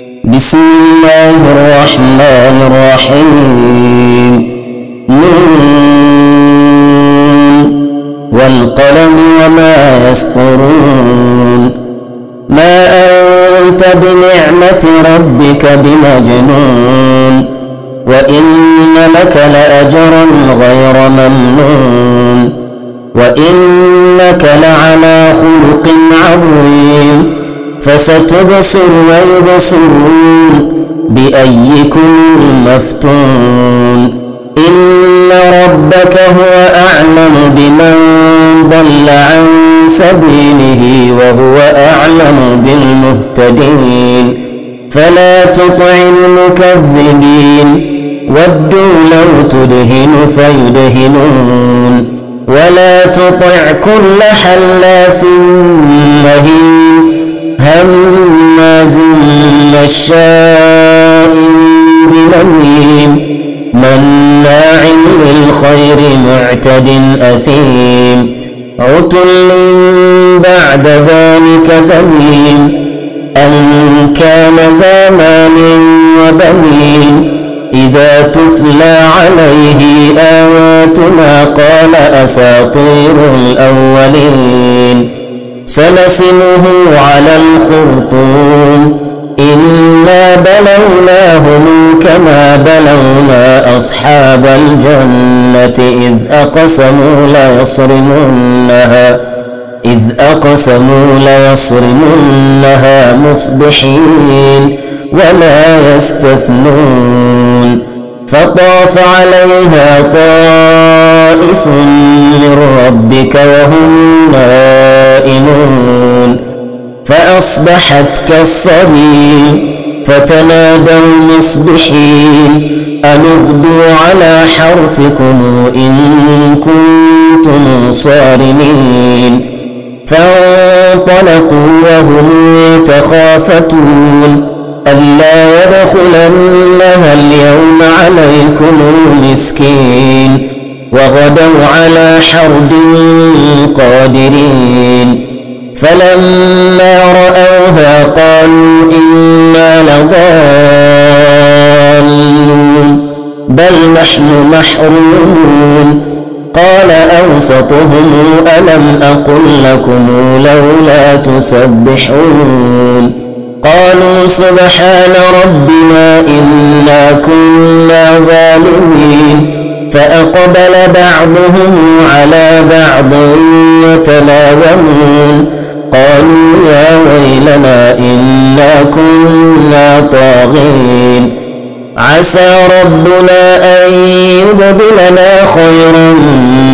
بسم الله الرحمن الرحيم. نون والقلم وما يسطرون. ما أنت بنعمة ربك بمجنون، وإن لك لأجرا غير ممنون، وإنك لعلى خلق عظيم. فستبصر ويبصرون بأيكم المفتون. إن ربك هو أعلم بمن ضل عن سبيله وهو أعلم بالمهتدين. فلا تطع المكذبين، ودوا لو تدهن فيدهنون. ولا تطع كل حلاف مهين هماز مشاء بنميم مناع للخير معتد أثيم عتل بعد ذلك زنيم أن كان ذا مال وبنين. إذا تتلى عليه آياتنا قال أساطير الأولين. سنسمه على الخرطوم. إنا بلوناهم كما بلونا أصحاب الجنة إذ أقسموا ليصرمنها مصبحين ولا يستثنون. فطاف عليها طائف من ربك وهم نائمون فأصبحت كالصريم. فتنادوا مصبحين أن اغدوا على حرثكم إن كنتم صارمين. فانطلقوا وهم يتخافتون ألا يدخلنها اليوم عليكم مسكين. وغدوا على حرد قادرين. فلما رأوها قالوا إنا لضالون بل نحن محرومون. قال أوسطهم ألم أقل لكم لولا تسبحون. قالوا سبحان ربنا إنا كنا ظالمين. فأقبل بعضهم على بعض يتلاومون قالوا يا ويلنا إنا كنا طاغين. عسى ربنا أن يبدلنا خيرا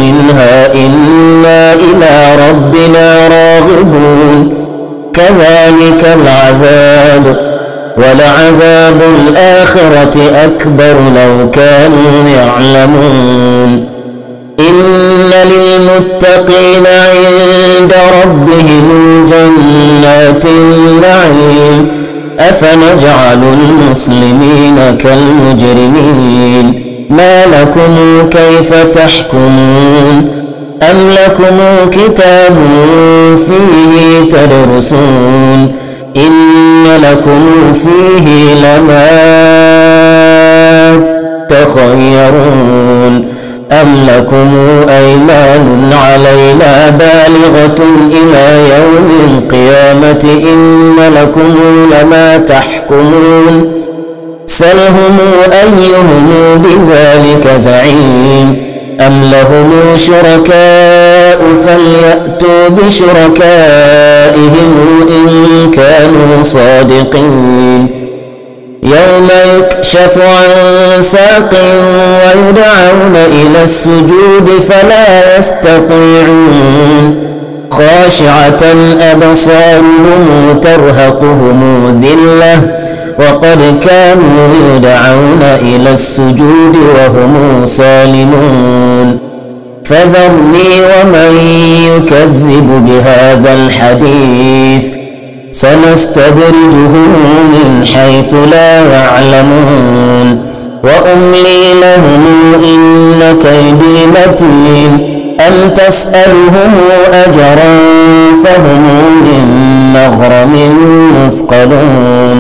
منها إنا إلى ربنا راغبون. كذلك العذاب ولعذاب الآخرة أكبر لو كانوا يعلمون. إن للمتقين عند ربهم جنات النعيم. أفنجعل المسلمين كالمجرمين. ما لكم كيف تحكمون؟ أم لكم كتاب فيه تدرسون؟ إن لكم فيه لما تخيرون. أم لكم أيمان علينا بالغة إلى يوم القيامة إن لكم لما تحكمون. سلهم أيهم بذلك زعيم. أم لهم شركاء فليأتوا بشركائهم إن كانوا صادقين. يوم يكشف عن ساق ويدعون إلى السجود فلا يستطيعون. خاشعة أبصارهم ترهقهم ذلة وقد كانوا يدعون إلى السجود وهم سالمون. فذرني ومن يكذب بهذا الحديث سنستدرجهم من حيث لا يعلمون. وأملي لهم إن كيدي متين. أم تسألهم أجرا فهم من مغرم مثقلون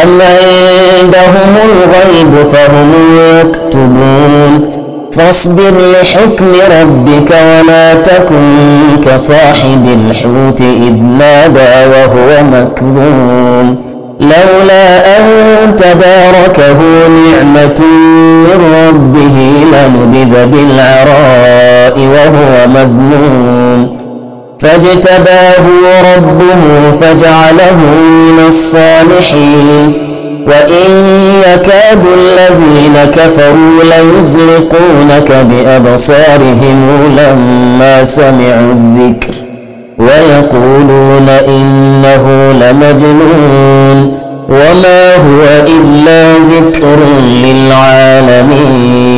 أم عندهم الغيب فهم يكتبون فاصبر لحكم ربك ولا تكن كصاحب الحوت إذ نادى وهو مكظوم لولا أن تداركه نعمة من ربه لنبذ بالعراء وهو مذموم فاجتباه ربه فجعله من الصالحين وإن يكاد الذين كفروا ليزلقونك بأبصارهم لما سمعوا الذكر ويقولون إنه لمجنون وما هو إلا ذكر للعالمين.